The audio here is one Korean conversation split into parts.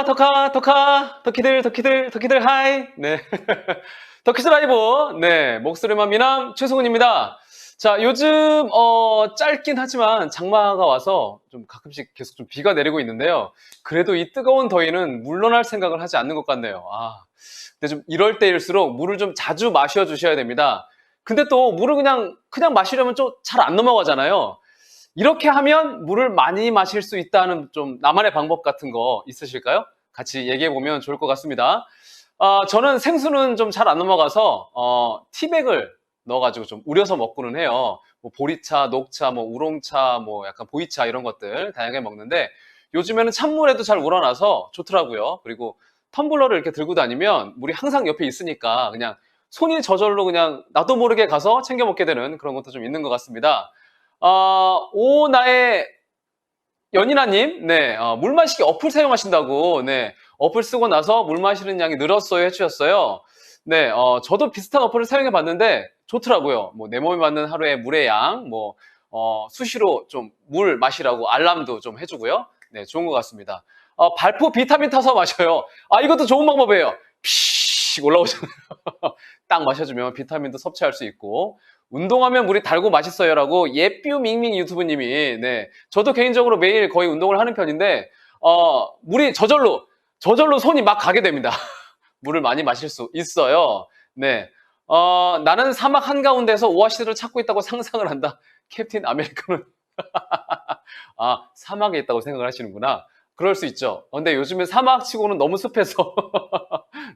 터키들, 하이. 네. 터키즈 라이브, 네. 목소리만 미남 최승훈입니다. 자, 요즘, 짧긴 하지만 장마가 와서 좀 가끔씩 계속 좀 비가 내리고 있는데요. 그래도 이 뜨거운 더위는 물러날 생각을 하지 않는 것 같네요. 근데 좀 이럴 때일수록 물을 좀 자주 마셔주셔야 됩니다. 근데 또 물을 그냥 마시려면 좀 잘 안 넘어가잖아요. 이렇게 하면 물을 많이 마실 수 있다는 좀 나만의 방법 같은 거 있으실까요? 같이 얘기해 보면 좋을 것 같습니다. 저는 생수는 좀 잘 안 넘어가서 티백을 넣어가지고 좀 우려서 먹고는 해요. 뭐 보리차, 녹차, 뭐 우롱차, 뭐 약간 보이차 이런 것들 다양하게 먹는데 요즘에는 찬물에도 잘 우러나서 좋더라고요. 그리고 텀블러를 이렇게 들고 다니면 물이 항상 옆에 있으니까 그냥 손이 저절로 그냥 나도 모르게 가서 챙겨 먹게 되는 그런 것도 좀 있는 것 같습니다. 나의 연인아님, 네, 물 마시기 어플 사용하신다고, 네, 어플 쓰고 나서 물 마시는 양이 늘었어요 해주셨어요. 네, 저도 비슷한 어플을 사용해 봤는데 좋더라고요. 뭐, 내 몸에 맞는 하루의 물의 양, 뭐, 수시로 좀 물 마시라고 알람도 좀 해주고요. 네, 좋은 것 같습니다. 발포 비타민 타서 마셔요. 이것도 좋은 방법이에요. 피식 올라오잖아요. 딱 마셔주면 비타민도 섭취할 수 있고, 운동하면 물이 달고 맛있어요라고 예뷰밍밍 유튜브님이, 네, 저도 개인적으로 매일 거의 운동을 하는 편인데 물이 저절로 손이 막 가게 됩니다. 물을 많이 마실 수 있어요. 네, 나는 사막 한가운데서 오아시스를 찾고 있다고 상상을 한다. 캡틴 아메리카는 사막에 있다고 생각을 하시는구나. 그럴 수 있죠. 근데 요즘에 사막치고는 너무 습해서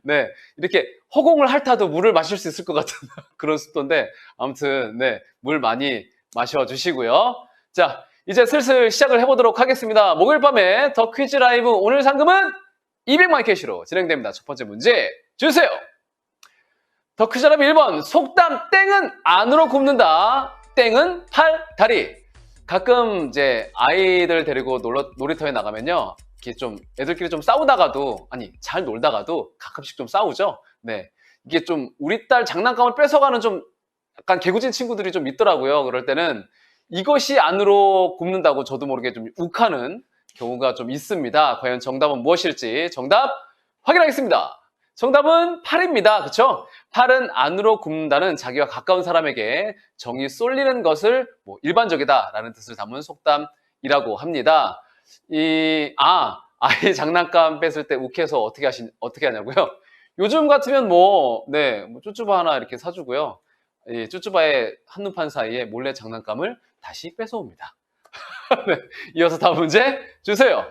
네, 이렇게 허공을 핥아도 물을 마실 수 있을 것 같은 그런 습도인데 아무튼 네, 물 많이 마셔주시고요. 자, 이제 슬슬 시작을 해보도록 하겠습니다. 목요일 밤에 더 퀴즈 라이브 오늘 상금은 200만 캐시로 진행됩니다. 첫 번째 문제 주세요. 더 퀴즈 라이브 1번 속담 땡은 안으로 굽는다. 땡은 팔, 다리. 가끔 이제 아이들 데리고 놀이터에 나가면요. 이렇게 좀 애들끼리 좀 싸우다가도 잘 놀다가도 가끔씩 좀 싸우죠. 네, 이게 좀 우리 딸 장난감을 뺏어가는 좀 약간 개구진 친구들이 좀 있더라고요. 그럴 때는 이것이 안으로 굽는다고 저도 모르게 좀 욱하는 경우가 좀 있습니다. 과연 정답은 무엇일지 정답 확인하겠습니다. 정답은 팔입니다. 그쵸? 팔은 안으로 굽는다는 자기와 가까운 사람에게 정이 쏠리는 것을 뭐 일반적이다라는 뜻을 담은 속담이라고 합니다. 아이 장난감 뺏을 때 욱해서 어떻게 하냐고요? 요즘 같으면 뭐 쭈쭈바 하나 이렇게 사주고요. 이 쭈쭈바의 한눈판 사이에 몰래 장난감을 다시 뺏어옵니다. 네, 이어서 다음 문제 주세요.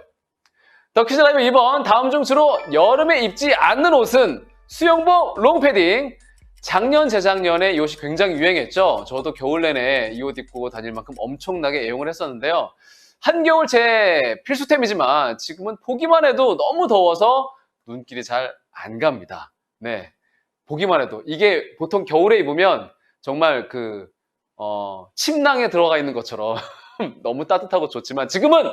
더 퀴즈 라이브 2번 다음 중 주로 여름에 입지 않는 옷은 수영복, 롱패딩. 작년, 재작년에 이 옷이 굉장히 유행했죠. 저도 겨울 내내 이 옷 입고 다닐 만큼 엄청나게 애용을 했었는데요. 한겨울 제 필수템이지만 지금은 보기만 해도 너무 더워서 눈길이 잘 안 갑니다. 네, 보기만 해도 이게 보통 겨울에 입으면 정말 침낭에 들어가 있는 것처럼 너무 따뜻하고 좋지만 지금은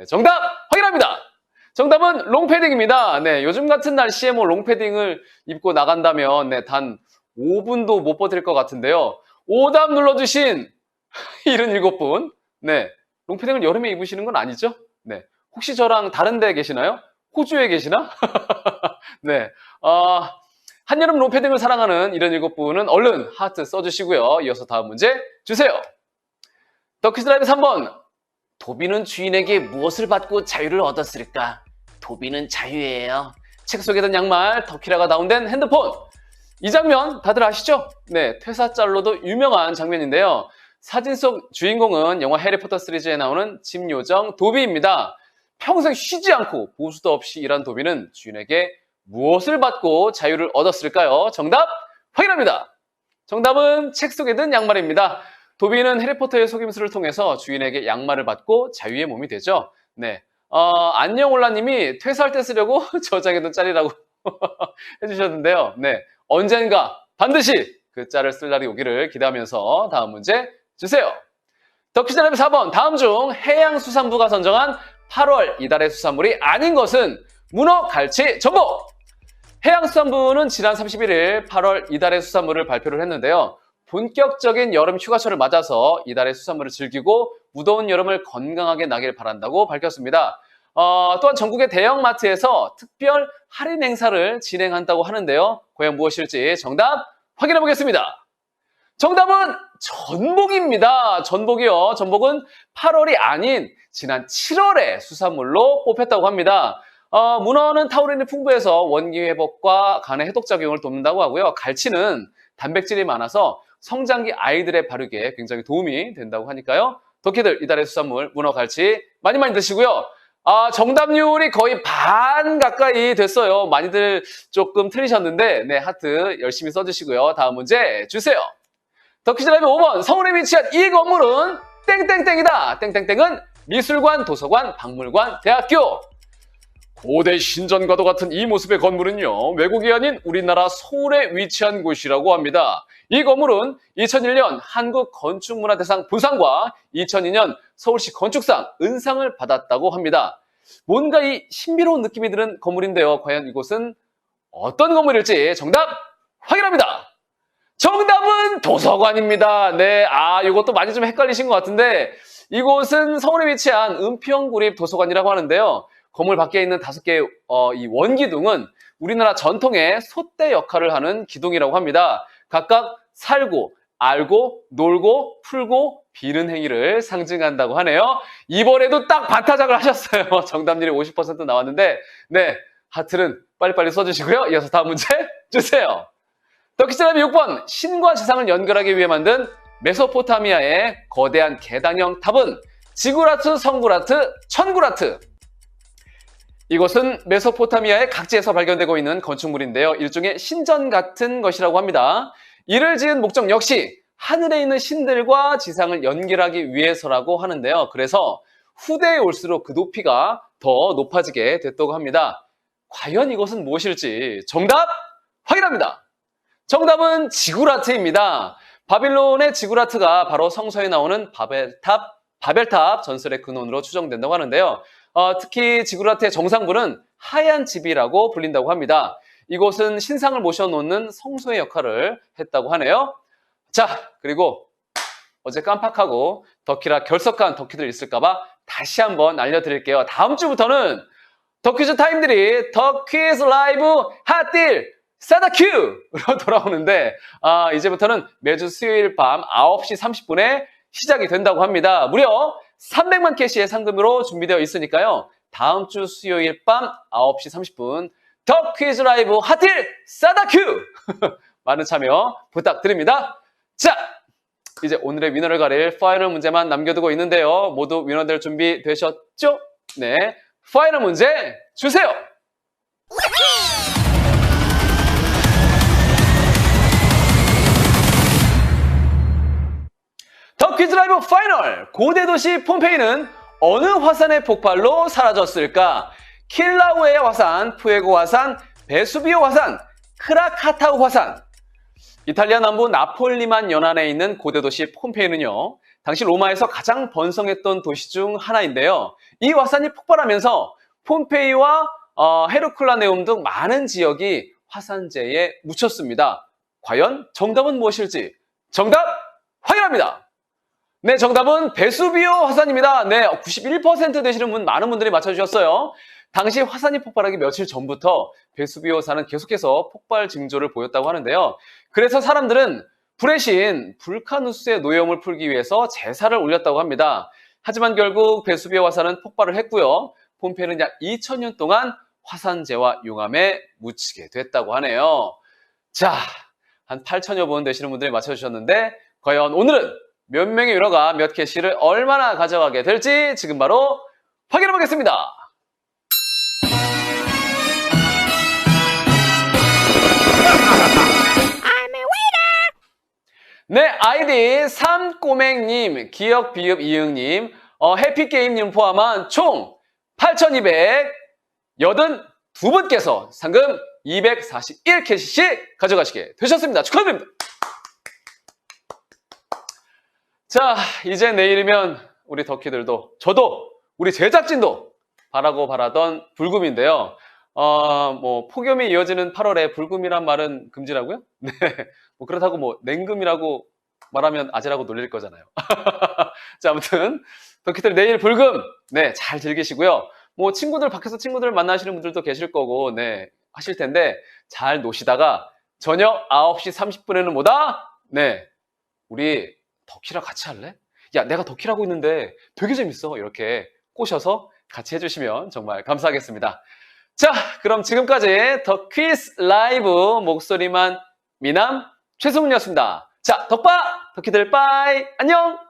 정답 확인합니다. 정답은 롱패딩입니다. 네, 요즘 같은 날씨에 뭐 롱패딩을 입고 나간다면 단 5분도 못 버틸 것 같은데요. 오답 눌러주신 77분. 네, 롱패딩을 여름에 입으시는 건 아니죠? 네, 혹시 저랑 다른 데 계시나요? 호주에 계시나? 네, 한여름 롱패딩을 사랑하는 77분은 얼른 하트 써주시고요. 이어서 다음 문제 주세요. 더 퀴즈 라이브 3번. 도비는 주인에게 무엇을 받고 자유를 얻었을까? 도비는 자유예요. 책 속에 든 양말, 터키라가 다운된 핸드폰. 이 장면 다들 아시죠? 네, 퇴사짤로도 유명한 장면인데요. 사진 속 주인공은 영화 해리포터 시리즈에 나오는 집 요정 도비입니다. 평생 쉬지 않고 보수도 없이 일한 도비는 주인에게 무엇을 받고 자유를 얻었을까요? 정답 확인합니다. 정답은 책 속에 든 양말입니다. 도비는 해리포터의 속임수를 통해서 주인에게 양말을 받고 자유의 몸이 되죠. 네, 안녕 올라님이 퇴사할 때 쓰려고 저장해둔 짤이라고 해주셨는데요. 네, 언젠가 반드시 그 짤을 쓸 날이 오기를 기대하면서 다음 문제 주세요. 더 퀴즈 라이브 4번. 다음 중 해양수산부가 선정한 8월 이달의 수산물이 아닌 것은 문어, 갈치, 전복. 해양수산부는 지난 31일 8월 이달의 수산물을 발표를 했는데요. 본격적인 여름 휴가철을 맞아서 이달의 수산물을 즐기고 무더운 여름을 건강하게 나길 바란다고 밝혔습니다. 또한 전국의 대형마트에서 특별 할인 행사를 진행한다고 하는데요. 과연 무엇일지 정답 확인해 보겠습니다. 정답은 전복입니다. 전복이요. 전복은 8월이 아닌 지난 7월에 수산물로 뽑혔다고 합니다. 문어는 타우린이 풍부해서 원기 회복과 간의 해독 작용을 돕는다고 하고요. 갈치는 단백질이 많아서 성장기 아이들의 발육에 굉장히 도움이 된다고 하니까요. 덕키들 이달의 수산물 문어, 갈치 많이 드시고요. 정답률이 거의 반 가까이 됐어요. 많이들 조금 틀리셨는데 네, 하트 열심히 써주시고요. 다음 문제 주세요. 덕키즈 라이브 5번, 서울에 위치한 이 건물은 땡땡땡이다. 땡땡땡은 미술관, 도서관, 박물관, 대학교. 고대 신전과도 같은 이 모습의 건물은요, 외국이 아닌 우리나라 서울에 위치한 곳이라고 합니다. 이 건물은 2001년 한국건축문화대상 부상과 2002년 서울시 건축상 은상을 받았다고 합니다. 뭔가 이 신비로운 느낌이 드는 건물인데요. 과연 이곳은 어떤 건물일지 정답 확인합니다. 정답은 도서관입니다. 네, 이것도 많이 좀 헷갈리신 것 같은데 이곳은 서울에 위치한 은평구립 도서관이라고 하는데요. 건물 밖에 있는 5개의 이 원기둥은 우리나라 전통의 솥대 역할을 하는 기둥이라고 합니다. 각각 살고, 알고, 놀고, 풀고, 비는 행위를 상징한다고 하네요. 이번에도 딱 반타작을 하셨어요. 정답률이 50% 나왔는데 네, 하트는 빨리빨리 써주시고요. 이어서 다음 문제 주세요. 덕키즈라이브 6번, 신과 지상을 연결하기 위해 만든 메소포타미아의 거대한 계단형 탑은 지구라트, 성구라트, 천구라트. 이곳은 메소포타미아의 각지에서 발견되고 있는 건축물인데요. 일종의 신전 같은 것이라고 합니다. 이를 지은 목적 역시 하늘에 있는 신들과 지상을 연결하기 위해서라고 하는데요. 그래서 후대에 올수록 그 높이가 더 높아지게 됐다고 합니다. 과연 이것은 무엇일지 정답 확인합니다. 정답은 지구라트입니다. 바빌론의 지구라트가 바로 성서에 나오는 바벨탑 전설의 근원으로 추정된다고 하는데요. 특히 지구라트의 정상부는 하얀 집이라고 불린다고 합니다. 이곳은 신상을 모셔놓는 성소의 역할을 했다고 하네요. 자, 그리고 어제 깜빡하고 덕키라 결석한 덕키들 있을까봐 다시 한번 알려드릴게요. 다음 주부터는 덕퀴즈 타임들이 덕퀴즈 라이브 핫딜 사다큐로 돌아오는데 이제부터는 매주 수요일 밤 9시 30분에 시작이 된다고 합니다. 무려 300만 캐시의 상금으로 준비되어 있으니까요. 다음 주 수요일 밤 9시 30분 더 퀴즈 라이브 핫딜 사다큐 많은 참여 부탁드립니다. 자, 이제 오늘의 위너를 가릴 파이널 문제만 남겨두고 있는데요. 모두 위너들 준비되셨죠? 네, 파이널 문제 주세요. 더 퀴즈 라이브 파이널! 고대 도시 폼페이는 어느 화산의 폭발로 사라졌을까? 킬라우에의 화산, 푸에고 화산, 베수비오 화산, 크라카타우 화산. 이탈리아 남부 나폴리만 연안에 있는 고대 도시 폼페이는요, 당시 로마에서 가장 번성했던 도시 중 하나인데요. 이 화산이 폭발하면서 폼페이와 헤르쿨라네움 등 많은 지역이 화산재에 묻혔습니다. 과연 정답은 무엇일지 정답 확인합니다. 네, 정답은 베수비오 화산입니다. 네, 91% 되시는 많은 분들이 맞춰주셨어요. 당시 화산이 폭발하기 며칠 전부터 베수비오 화산은 계속해서 폭발 징조를 보였다고 하는데요. 그래서 사람들은 불의 신 불카누스의 노여움을 풀기 위해서 제사를 올렸다고 합니다. 하지만 결국 베수비오 화산은 폭발을 했고요. 폼페이는 약 2000년 동안 화산재와 용암에 묻히게 됐다고 하네요. 자, 한 8천여 분 되시는 분들이 맞춰주셨는데 과연 오늘은 몇 명의 위너가 몇 캐시를 얼마나 가져가게 될지 지금 바로 확인해 보겠습니다. 네, 아이디 삼꼬맹님, 기억 비읍 이응님, 해피게임님 포함한 총 8,282분께서 상금 241캐시씩 가져가시게 되셨습니다. 축하드립니다. 자, 이제 내일이면 우리 덕키들도, 저도, 우리 제작진도 바라고 바라던 불금인데요. 뭐 폭염이 이어지는 8월에 불금이란 말은 금지라고요? 네, 뭐 그렇다고 뭐 냉금이라고 말하면 아재라고 놀릴 거잖아요. 자, 아무튼 덕키들 내일 불금 네, 잘 즐기시고요. 뭐 친구들 밖에서 친구들 만나시는 분들도 계실 거고 네 하실 텐데 잘 노시다가 저녁 9시 30분에는 뭐다? 네 우리 덕키랑 같이 할래? 야 내가 덕키를 하고 있는데 되게 재밌어 이렇게 꼬셔서 같이 해주시면 정말 감사하겠습니다. 자 그럼 지금까지 더 퀴즈 라이브 목소리만 미남 최승훈이었습니다. 자 덕바 덕키들 빠이 안녕.